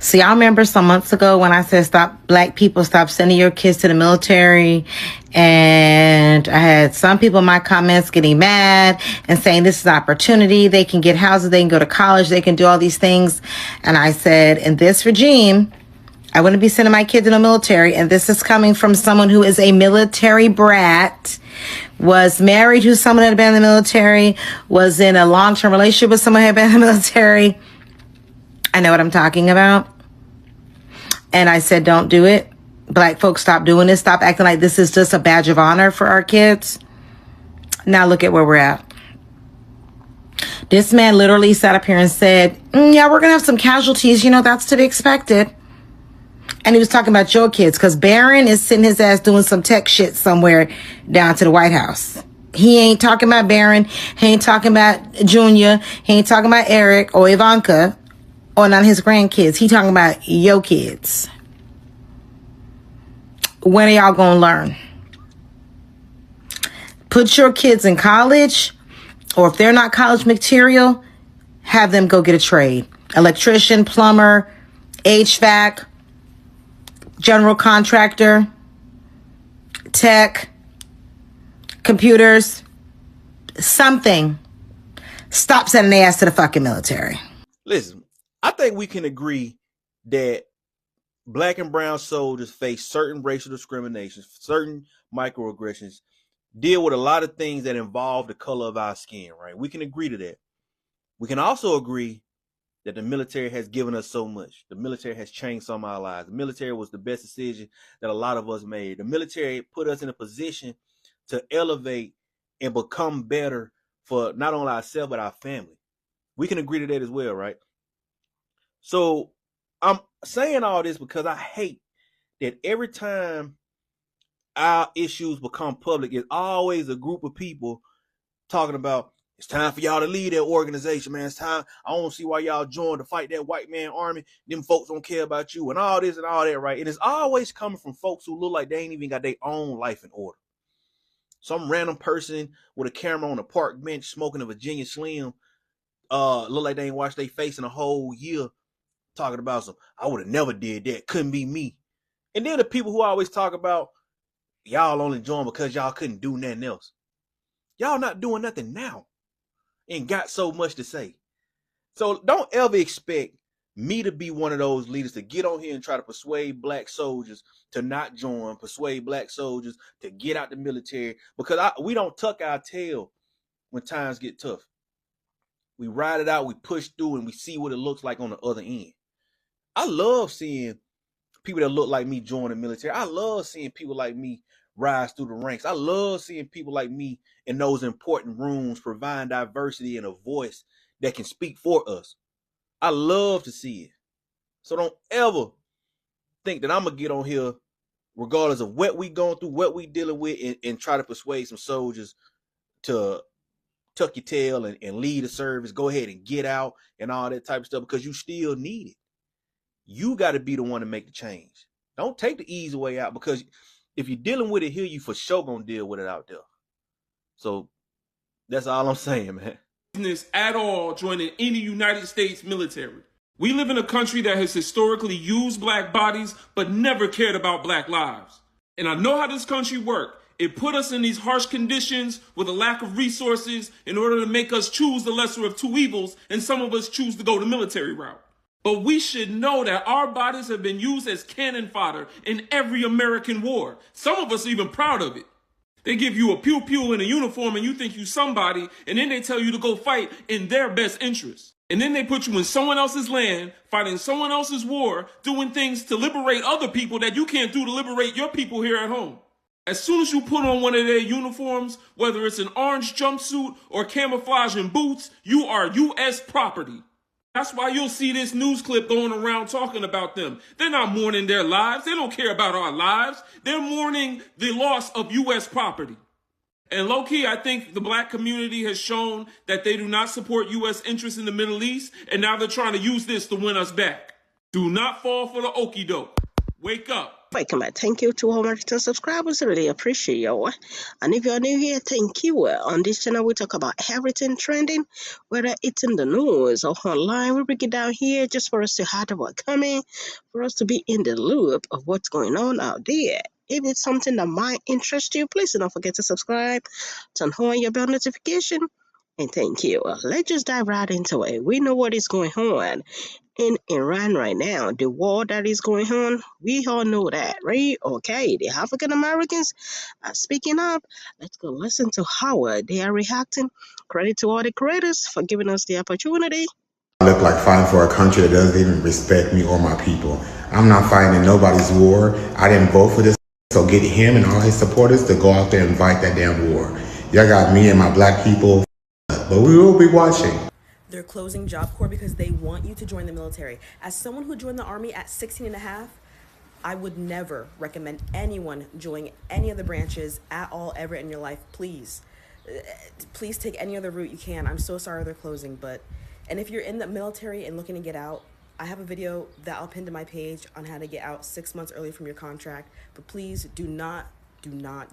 So y'all remember some months ago when I said black people stop sending your kids to the military, and I had some people in my comments getting mad and saying this is an opportunity. They can get houses, they can go to college, they can do all these things. And I said, in this regime, I wouldn't be sending my kids in the military. And this is coming from someone who is a military brat, was married to someone that had been in the military, was in a long-term relationship with someone who had been in the military. I know what I'm talking about. And I said, don't do it. Black folks, stop doing this. Stop acting like this is just a badge of honor for our kids. Now look at where we're at. This man literally sat up here and said, yeah, we're going to have some casualties. You know, that's to be expected. And he was talking about your kids because Barron is sitting his ass doing some tech shit somewhere down to the White House. He ain't talking about Barron. He ain't talking about Junior. He ain't talking about Eric or Ivanka or none of his grandkids. He talking about your kids. When are y'all going to learn? Put your kids in college, or if they're not college material, have them go get a trade. Electrician, plumber, HVAC, general contractor, tech, computers, something. Stop sending their ass to the fucking military. Listen, I think we can agree that Black and brown soldiers face certain racial discrimination, certain microaggressions, deal with a lot of things that involve the color of our skin, right? We can agree to that. We can also agree that the military has given us so much. The military has changed some of our lives. The military was the best decision that a lot of us made. The military put us in a position to elevate and become better for not only ourselves, but our family. We can agree to that as well, right? So I'm saying all this because I hate that every time our issues become public, it's always a group of people talking about, it's time for y'all to leave that organization, man. It's time. I don't see why y'all joined to fight that white man army. Them folks don't care about you and all this and all that, right? And it's always coming from folks who look like they ain't even got their own life in order. Some random person with a camera on a park bench smoking a Virginia Slim, look like they ain't washed their face in a whole year, talking about some, I would have never did that. Couldn't be me. And then the people who always talk about, y'all only joined because y'all couldn't do nothing else. Y'all not doing nothing now and got so much to say. So don't ever expect me to be one of those leaders to get on here and try to persuade black soldiers to not join, persuade black soldiers to get out the military, because we don't tuck our tail when times get tough. We ride it out, we push through, and we see what it looks like on the other end. I love seeing people that look like me join the military. I love seeing people like me rise through the ranks. I love seeing people like me in those important rooms providing diversity and a voice that can speak for us. I love to see it. So don't ever think that I'm going to get on here, regardless of what we going through, what we dealing with, and try to persuade some soldiers to tuck your tail and lead the service, go ahead and get out and all that type of stuff, because you still need it. You got to be the one to make the change. Don't take the easy way out, because if you're dealing with it here, you for sure gonna deal with it out there. So that's all I'm saying, man. Business at all joining any United States military. We live in a country that has historically used black bodies but never cared about black lives. And I know how this country works. It put us in these harsh conditions with a lack of resources in order to make us choose the lesser of two evils, and some of us choose to go the military route. But we should know that our bodies have been used as cannon fodder in every American war. Some of us are even proud of it. They give you a pew-pew in a uniform and you think you somebody, and then they tell you to go fight in their best interest. And then they put you in someone else's land, fighting someone else's war, doing things to liberate other people that you can't do to liberate your people here at home. As soon as you put on one of their uniforms, whether it's an orange jumpsuit or camouflage and boots, you are U.S. property. That's why you'll see this news clip going around talking about them. They're not mourning their lives. They don't care about our lives. They're mourning the loss of U.S. property. And low-key, I think the black community has shown that they do not support U.S. interests in the Middle East, and now they're trying to use this to win us back. Do not fall for the okie doke. Wake up. Welcome back. Thank you to all my return subscribers. I really appreciate you. And if you're new here, thank you. On this channel, we talk about everything trending, whether it's in the news or online. We break it down here just for us to have what's coming, for us to be in the loop of what's going on out there. If it's something that might interest you, please don't forget to subscribe, turn on your bell notification, and thank you. Let's just dive right into it. We know what is going on in Iran right now, the war that is going on, we all know that, right? Okay, the African Americans are speaking up. Let's go listen to how they are reacting. Credit to all the creators for giving us the opportunity. I look like fighting for a country that doesn't even respect me or my people. I'm not fighting in nobody's war. I didn't vote for this, so get him and all his supporters to go out there and fight that damn war. Y'all got me and my black people, but we will be watching. They're closing Job Corps because they want you to join the military. As someone who joined the Army at 16 and a half, I would never recommend anyone joining any of the branches at all ever in your life. Please take any other route you can. I'm so sorry they're closing, and if you're in the military and looking to get out, I have a video that I'll pin to my page on how to get out 6 months early from your contract. But please do not,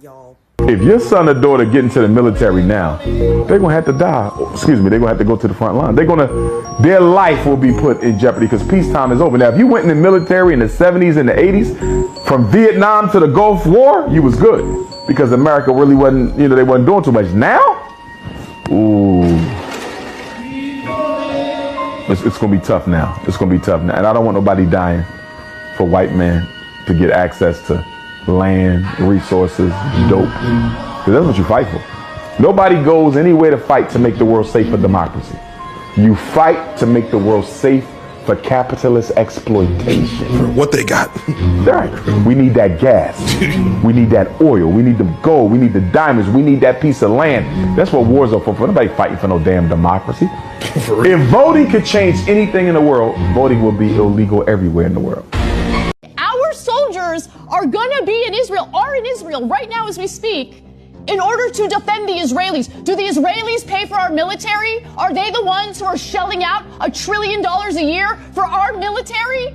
y'all. If your son or daughter get into the military now, they're gonna have to die. Excuse me, they're gonna have to go to the front line. Their life will be put in jeopardy because peacetime is over. Now, if you went in the military in the 70s and the 80s, from Vietnam to the Gulf War, you was good because America really wasn't, they wasn't doing too much. Now, ooh, it's gonna be tough now. It's gonna be tough now, and I don't want nobody dying for white men to get access to land, resources, dope, because that's what you fight for. Nobody goes anywhere to fight to make the world safe for democracy. You fight to make the world safe for capitalist exploitation. What they got? Right. We need that gas. We need that oil. We need the gold. We need the diamonds. We need that piece of land. That's what wars are for. Nobody fighting for no damn democracy. If voting could change anything in the world, voting will be illegal everywhere in the world. Soldiers are gonna be in Israel, are in Israel right now as we speak, in order to defend the Israelis. Do the Israelis pay for our military? Are they the ones who are shelling out $1 trillion a year for our military?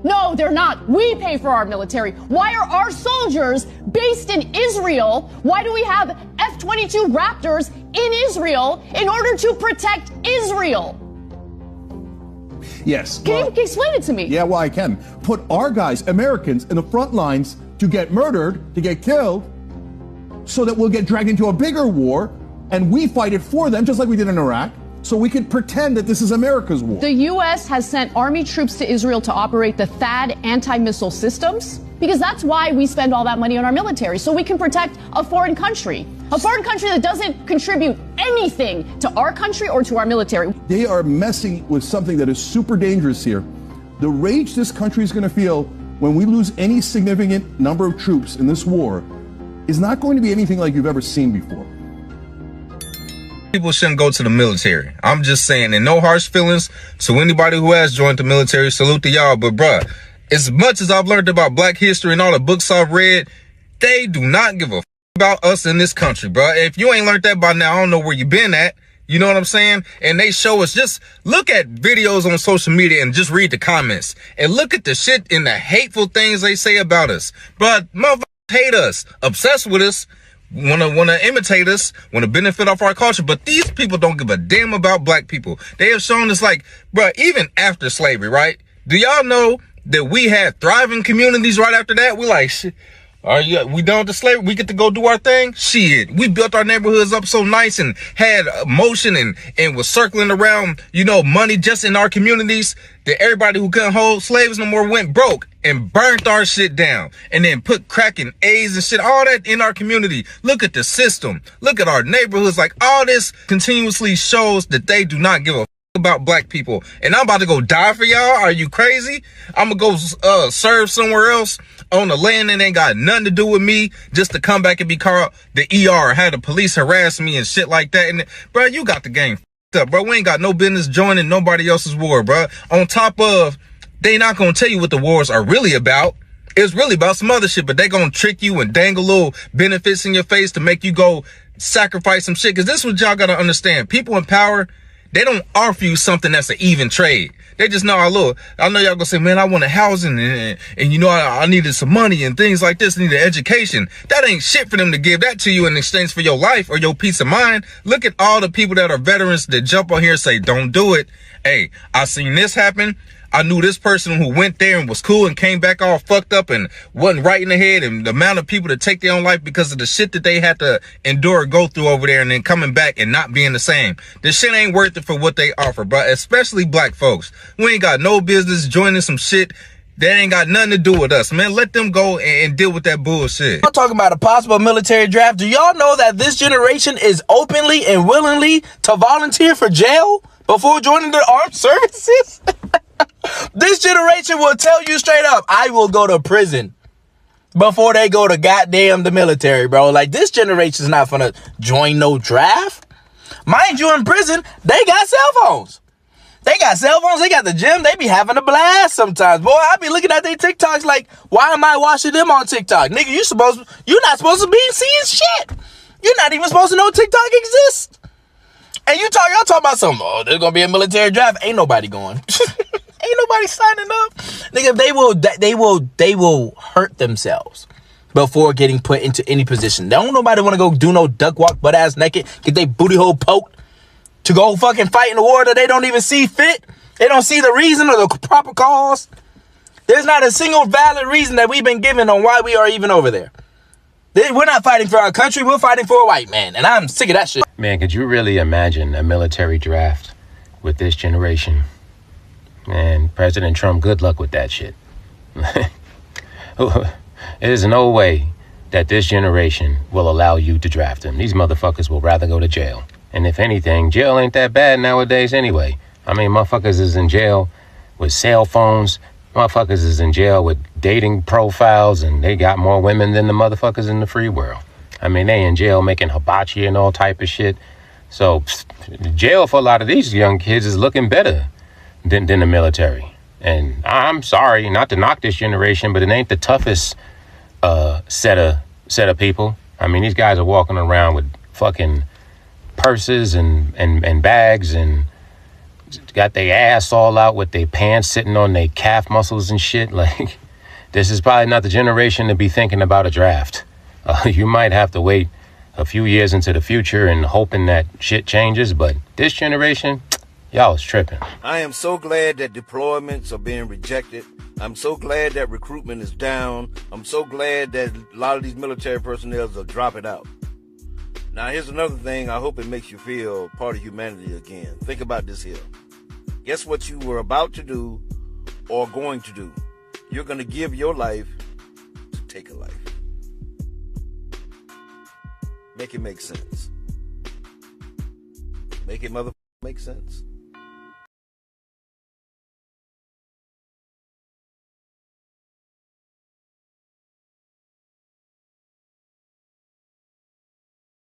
No, they're not. We pay for our military. Why are our soldiers based in Israel? Why do we have F-22 Raptors in Israel in order to protect Israel? Yes. Can you explain it to me? Yeah, well, I can. Put our guys, Americans, in the front lines to get murdered, to get killed, so that we'll get dragged into a bigger war, and we fight it for them, just like we did in Iraq, so we could pretend that this is America's war. The U.S. has sent Army troops to Israel to operate the THAAD anti-missile systems, because that's why we spend all that money on our military, so we can protect a foreign country. A foreign country that doesn't contribute anything to our country or to our military. They are messing with something that is super dangerous here. The rage this country is going to feel when we lose any significant number of troops in this war is not going to be anything like you've ever seen before. People shouldn't go to the military. I'm just saying, and no harsh feelings to anybody who has joined the military. Salute to y'all. But bruh, as much as I've learned about black history and all the books I've read, they do not give a about us in this country, bro. If you ain't learned that by now, I don't know where you been at. You know what I'm saying? And they show us, just look at videos on social media and just read the comments and look at the shit and the hateful things they say about us. But motherfuckers hate us, obsessed with us, wanna imitate us, wanna benefit off our culture. But these people don't give a damn about black people. They have shown us, like, bro, even after slavery, right? Do y'all know that we had thriving communities right after that? We like, shit. We done with the slavery? We get to go do our thing? Shit. We built our neighborhoods up so nice and had motion and was circling around, money just in our communities that everybody who couldn't hold slaves no more went broke and burnt our shit down and then put crack and AIDS and shit, all that in our community. Look at the system. Look at our neighborhoods. Like, all this continuously shows that they do not give a about black people. And I'm about to go die for y'all? Are you crazy? I'm gonna go serve somewhere else on the land that ain't got nothing to do with me, just to come back and be called the ER, have the police harass me and shit like that. And bro, you got the game up, bro. We ain't got no business joining nobody else's war, bro. On top of, they not gonna tell you what the wars are really about. It's really about some other shit, but they gonna trick you and dangle little benefits in your face to make you go sacrifice some shit. Cause this is what y'all gotta understand. People in power, they don't offer you something that's an even trade. They just know, I know y'all gonna say, man, I want a housing and you know, I needed some money and things like this, I needed education. That ain't shit for them to give that to you in exchange for your life or your peace of mind. Look at all the people that are veterans that jump on here and say, don't do it. Hey, I seen this happen. I knew this person who went there and was cool and came back all fucked up and wasn't right in the head, and the amount of people that take their own life because of the shit that they had to endure or go through over there and then coming back and not being the same. This shit ain't worth it for what they offer, bro. Especially black folks. We ain't got no business joining some shit that ain't got nothing to do with us, man. Let them go and deal with that bullshit. I'm talking about a possible military draft. Do y'all know that this generation is openly and willingly to volunteer for jail before joining the armed services? This generation will tell you straight up, I will go to prison before they go to goddamn the military, bro. Like, this generation's not gonna join no draft. Mind you, in prison, they got cell phones. They got cell phones. They got the gym. They be having a blast sometimes. Boy, I be looking at their TikToks like, why am I watching them on TikTok? Nigga, you're not supposed to be seeing shit. You're not even supposed to know TikTok exists. And y'all talking about something, oh, there's gonna be a military draft. Ain't nobody going. Ain't nobody signing up. Nigga, they will hurt themselves before getting put into any position. Don't nobody want to go do no duck walk butt ass naked, get their booty hole poked to go fucking fight in a war that they don't even see fit. They don't see the reason or the proper cause. There's not a single valid reason that we've been given on why we are even over there. We're not fighting for our country. We're fighting for a white man. And I'm sick of that shit. Man, could you really imagine a military draft with this generation? Man, President Trump, good luck with that shit. There's no way that this generation will allow you to draft them. These motherfuckers will rather go to jail. And if anything, jail ain't that bad nowadays anyway. I mean, motherfuckers is in jail with cell phones. Motherfuckers is in jail with dating profiles, and they got more women than the motherfuckers in the free world. I mean, they in jail making hibachi and all type of shit. So jail for a lot of these young kids is looking better than the military. And I'm sorry not to knock this generation, but it ain't the toughest set of people. I mean, these guys are walking around with fucking purses and bags and got their ass all out with their pants sitting on their calf muscles and shit. Like, this is probably not the generation to be thinking about a draft. You might have to wait a few years into the future and hoping that shit changes, but this generation, y'all is tripping. I am so glad that deployments are being rejected. I'm so glad that recruitment is down. I'm so glad that a lot of these military personnel are dropping out. Now, here's another thing. I hope it makes you feel part of humanity again. Think about this here. Guess what you were about to do or going to do? You're going to give your life to take a life. Make it make sense. Make it make sense.